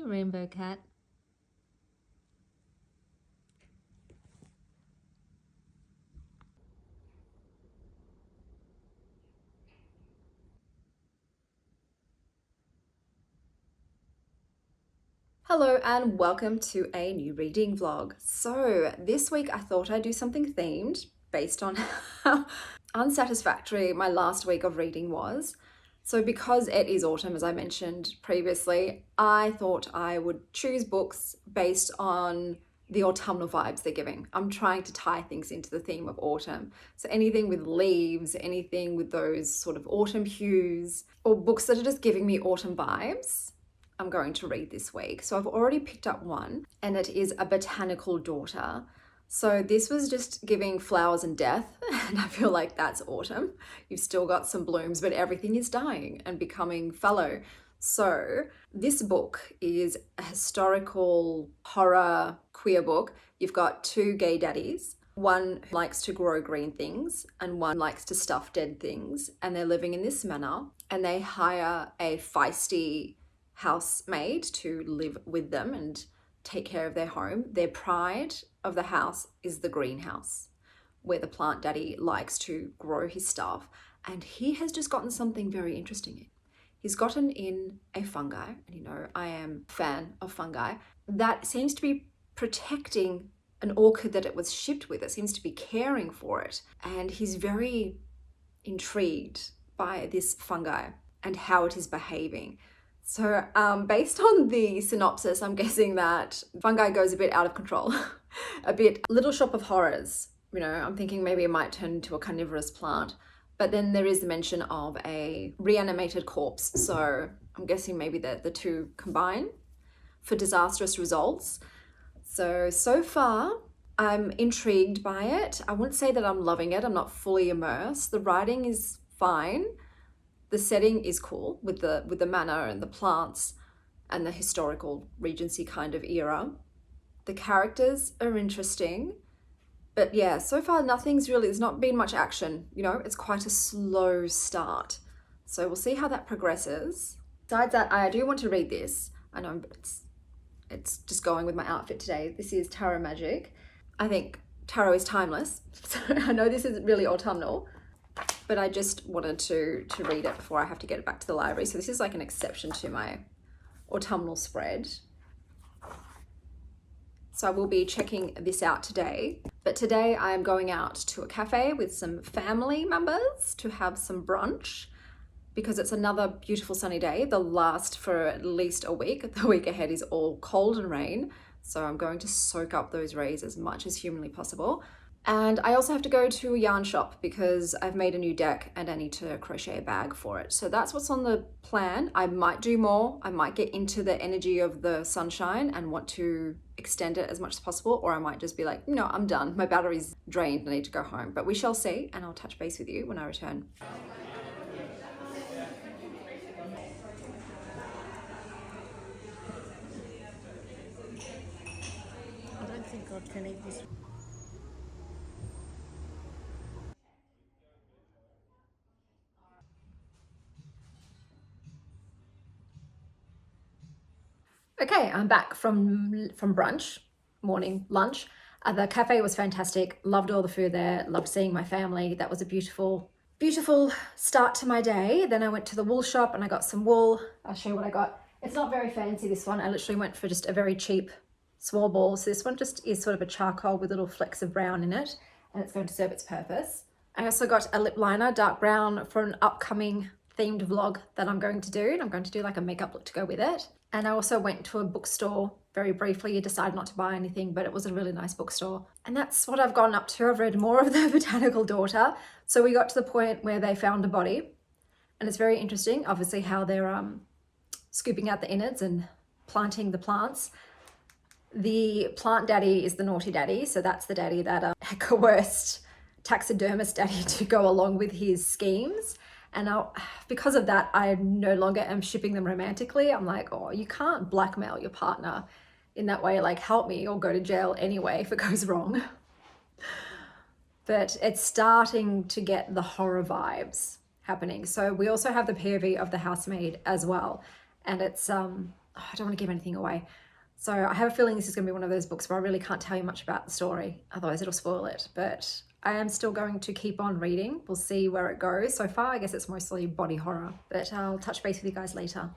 Rainbow Cat. Hello and welcome to a new reading vlog. So this week I thought I'd do something themed based on how unsatisfactory my last week of reading was. So because it is autumn, as I mentioned previously, I thought I would choose books based on the autumnal vibes they're giving. I'm trying to tie things into the theme of autumn. So anything with leaves, anything with those sort of autumn hues, or books that are just giving me autumn vibes, I'm going to read this week. So I've already picked up one, and it is A Botanical Daughter. So this was just giving flowers and death, and I feel like that's autumn. You've still got some blooms, but everything is dying and becoming fallow. So this book is a historical horror queer book. You've got two gay daddies. One who likes to grow green things and one likes to stuff dead things, and they're living in this manor, and they hire a feisty housemaid to live with them and take care of their home. Their pride of the house is the greenhouse, where the plant daddy likes to grow his stuff. And he has just gotten something very interesting in. He's gotten in a fungi, and you know, I am a fan of fungi, that seems to be protecting an orchid that it was shipped with. It seems to be caring for it. And he's very intrigued by this fungi and how it is behaving. So based on the synopsis, I'm guessing that fungi goes a bit out of control, a bit Little Shop of Horrors. You know, I'm thinking maybe it might turn into a carnivorous plant. But then there is the mention of a reanimated corpse. So I'm guessing maybe the two combine for disastrous results. So far, I'm intrigued by it. I wouldn't say that I'm loving it. I'm not fully immersed. The writing is fine. The setting is cool with the manor and the plants and the historical Regency kind of era. The characters are interesting. But yeah, so far there's not been much action. You know, it's quite a slow start. So we'll see how that progresses. Besides that, I do want to read this. I know it's just going with my outfit today. This is Tarot Magic. I think tarot is timeless. So I know this isn't really autumnal, but I just wanted to read it before I have to get it back to the library. So this is like an exception to my autumnal spread. So I will be checking this out today. But today I am going out to a cafe with some family members to have some brunch because it's another beautiful sunny day. They'll last for at least a week. The week ahead is all cold and rain. So I'm going to soak up those rays as much as humanly possible. And I also have to go to a yarn shop because I've made a new deck and I need to crochet a bag for it. So that's what's on the plan. I might do more. I might get into the energy of the sunshine and want to extend it as much as possible, or I might just be like, no, I'm done. My battery's drained. I need to go home. But we shall see, and I'll touch base with you when I return. I don't think God can eat this. Okay, I'm back from brunch, morning lunch. The cafe was fantastic. Loved all the food there. Loved seeing my family. That was a beautiful start to my day. Then I went to the wool shop and I got some wool. I'll show you what I got. It's not very fancy, this one. I literally went for just a very cheap small ball. So this one just is sort of a charcoal with little flecks of brown in it, and it's going to serve its purpose. I also got a lip liner, dark brown, for an upcoming themed vlog that I'm going to do. And I'm going to do like a makeup look to go with it. And I also went to a bookstore very briefly. Decided not to buy anything, but it was a really nice bookstore. And that's what I've gone up to. I've read more of The Botanical Daughter. So we got to the point where they found a body, and it's very interesting, obviously, how they're scooping out the innards and planting the plants. The plant daddy is the naughty daddy. So that's the daddy that coerced taxidermist daddy to go along with his schemes. And because of that, I no longer am shipping them romantically. I'm like, oh, you can't blackmail your partner in that way. Like, help me or go to jail anyway if it goes wrong. But it's starting to get the horror vibes happening. So we also have the POV of the housemaid as well. And it's I don't want to give anything away. So I have a feeling this is going to be one of those books where I really can't tell you much about the story, otherwise it'll spoil it. But I am still going to keep on reading. We'll see where it goes. So far, I guess it's mostly body horror, but I'll touch base with you guys later.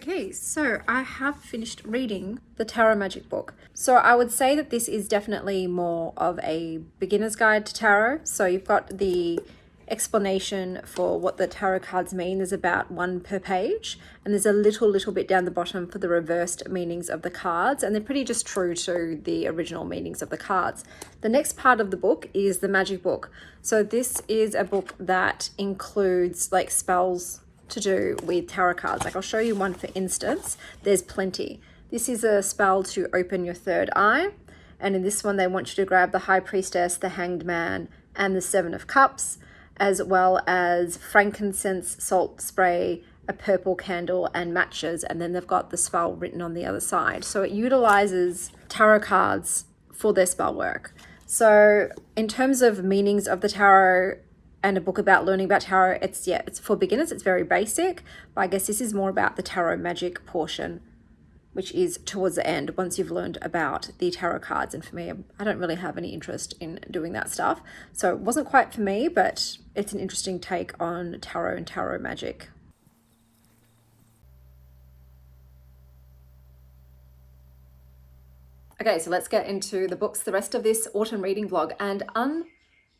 Okay, so I have finished reading the Tarot Magic book. So I would say that this is definitely more of a beginner's guide to tarot. So you've got the explanation for what the tarot cards mean. There's about one per page, and there's a little bit down the bottom for the reversed meanings of the cards, and they're pretty just true to the original meanings of the cards. The next part of the book is the magic book. So this is a book that includes like spells to do with tarot cards. Like I'll show you one for instance. There's plenty. This is a spell to open your third eye, and in this one they want you to grab the High Priestess, the Hanged Man, and the Seven of Cups, as well as frankincense, salt spray, a purple candle, and matches, and then they've got the spell written on the other side. So it utilizes tarot cards for their spell work. So in terms of meanings of the tarot and a book about learning about tarot, it's for beginners, it's very basic, but I guess this is more about the tarot magic portion, which is towards the end once you've learned about the tarot cards. And for me, I don't really have any interest in doing that stuff, so it wasn't quite for me, but it's an interesting take on tarot and tarot magic. Okay, so let's get into the books, the rest of this autumn reading vlog. And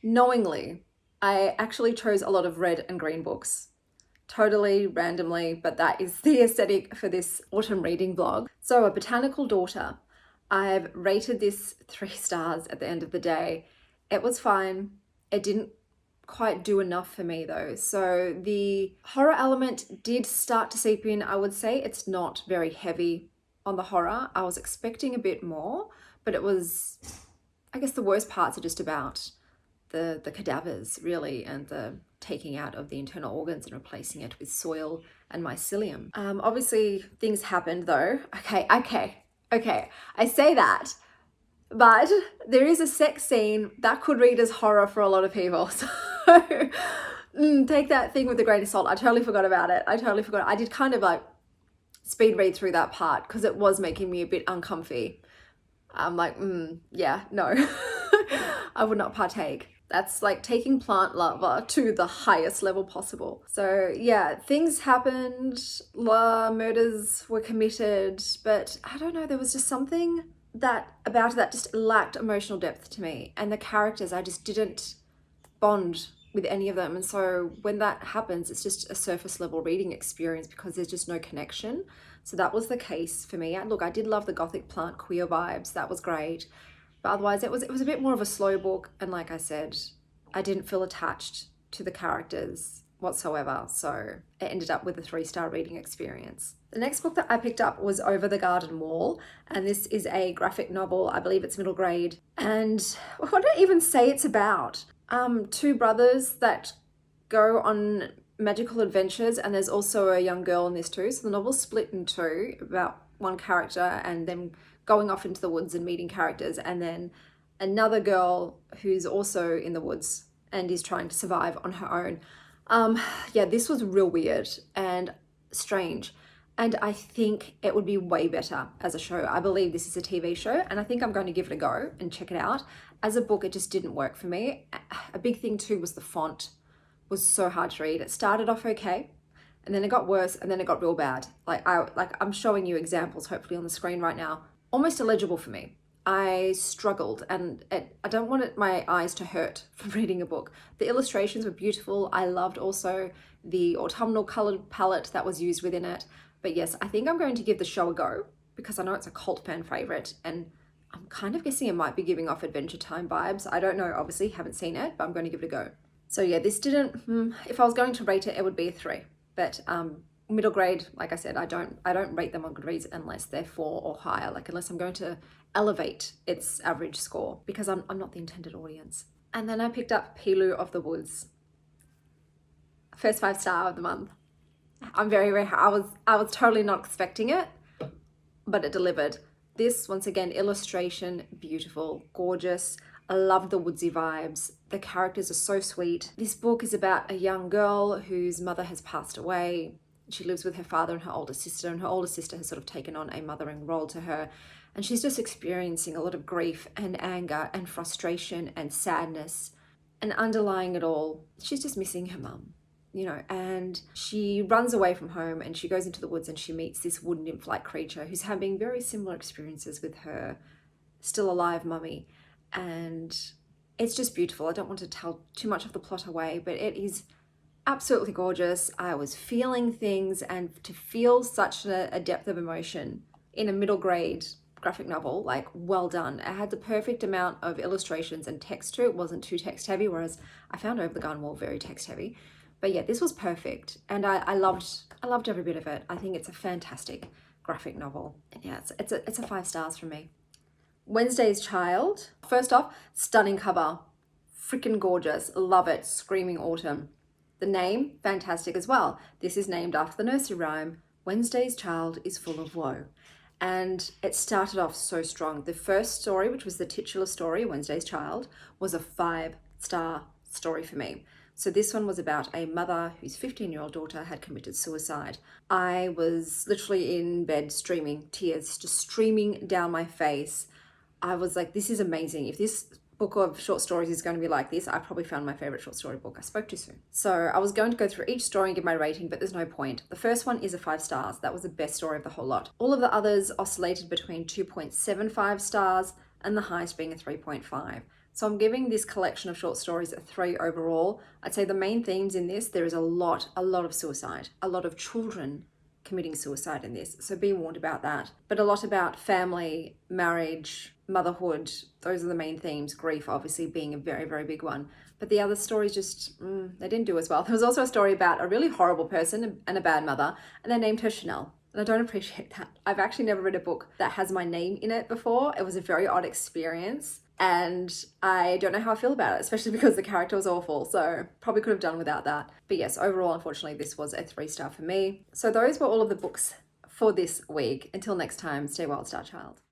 unknowingly, I actually chose a lot of red and green books, totally randomly, but that is the aesthetic for this autumn reading vlog. So A Botanical Daughter, I've rated this 3 stars at the end of the day. It was fine. It didn't quite do enough for me though. So the horror element did start to seep in. I would say it's not very heavy on the horror. I was expecting a bit more, but it was, I guess the worst parts are just about the cadavers really, and the taking out of the internal organs and replacing it with soil and mycelium. Obviously things happened though. Okay. I say that, but there is a sex scene that could read as horror for a lot of people. So take that thing with a grain of salt. I totally forgot about it. I did kind of like speed read through that part because it was making me a bit uncomfy. I'm like, yeah, no, I would not partake. That's like taking plant lava to the highest level possible. So yeah, things happened, murders were committed, but I don't know, there was just something about it that just lacked emotional depth to me. And the characters, I just didn't bond with any of them. And so when that happens, it's just a surface level reading experience because there's just no connection. So that was the case for me. Look, I did love the gothic plant queer vibes. That was great. But otherwise it was a bit more of a slow book. And like I said, I didn't feel attached to the characters whatsoever. So it ended up with a 3-star reading experience. The next book that I picked up was Over the Garden Wall. And this is a graphic novel. I believe it's middle grade. And what do I even say it's about? 2 brothers that go on magical adventures, and there's also a young girl in this too. So the novel's split in 2, about one character and them going off into the woods and meeting characters, and then another girl who's also in the woods and is trying to survive on her own. Yeah, this was real weird and strange, and I think it would be way better as a show. I believe this is a TV show, and I think I'm going to give it a go and check it out. As a book, it just didn't work for me. A big thing too was the font was so hard to read. It started off okay, and then it got worse, and then it got real bad. I'm showing you examples hopefully on the screen right now. Almost illegible for me. I struggled, and I don't want my eyes to hurt from reading a book. The illustrations were beautiful. I loved also the autumnal colored palette that was used within it. But yes, I think I'm going to give the show a go because I know it's a cult fan favorite, and I'm kind of guessing it might be giving off Adventure Time vibes. I don't know, obviously, haven't seen it, but I'm going to give it a go. So yeah, this didn't, if I was going to rate it, it would be a 3. But middle grade, like I said, I don't rate them on Goodreads unless they're 4 or higher, like unless I'm going to elevate its average score, because I'm not the intended audience. And then I picked up Pilu of the Woods. First 5-star of the month. I'm very, very, I was totally not expecting it, but it delivered. This, once again, illustration, beautiful, gorgeous. I love the woodsy vibes. The characters are so sweet. This book is about a young girl whose mother has passed away. She lives with her father and her older sister, and her older sister has sort of taken on a mothering role to her. And she's just experiencing a lot of grief and anger and frustration and sadness. And underlying it all, she's just missing her mum, you know, and she runs away from home and she goes into the woods and she meets this wood nymph-like creature who's having very similar experiences with her still alive mummy. And it's just beautiful. I don't want to tell too much of the plot away, but it is absolutely gorgeous. I was feeling things, and to feel such a depth of emotion in a middle grade graphic novel, like, well done. It had the perfect amount of illustrations and text to it. It wasn't too text heavy, whereas I found Over the Garden Wall very text heavy. But yeah, this was perfect, and I loved every bit of it. I think it's a fantastic graphic novel. And yeah, it's a 5 stars from me. Wednesday's Child. First off, stunning cover. Freaking gorgeous. Love it. Screaming autumn. The name, fantastic as well. This is named after the nursery rhyme, Wednesday's child is full of woe. And it started off so strong. The first story, which was the titular story, Wednesday's Child, was a 5-star story for me. So this one was about a mother whose 15-year-old daughter had committed suicide. I was literally in bed streaming, tears just streaming down my face. I was like, this is amazing. If this book of short stories is going to be like this, I probably found my favorite short story book. I spoke too soon. So I was going to go through each story and give my rating, but there's no point. The first one is a 5 stars. That was the best story of the whole lot. All of the others oscillated between 2.75 stars and the highest being a 3.5. So I'm giving this collection of short stories a 3 overall. I'd say the main themes in this, there is a lot of suicide, a lot of children committing suicide in this. So be warned about that. But a lot about family, marriage, motherhood. Those are the main themes. Grief, obviously, being a very, very big one. But the other stories just, they didn't do as well. There was also a story about a really horrible person and a bad mother, and they named her Chanel. And I don't appreciate that. I've actually never read a book that has my name in it before. It was a very odd experience. And I don't know how I feel about it, especially because the character was awful. So probably could have done without that. But yes, overall, unfortunately, this was a 3-star for me. So those were all of the books for this week. Until next time, stay wild, Star Child.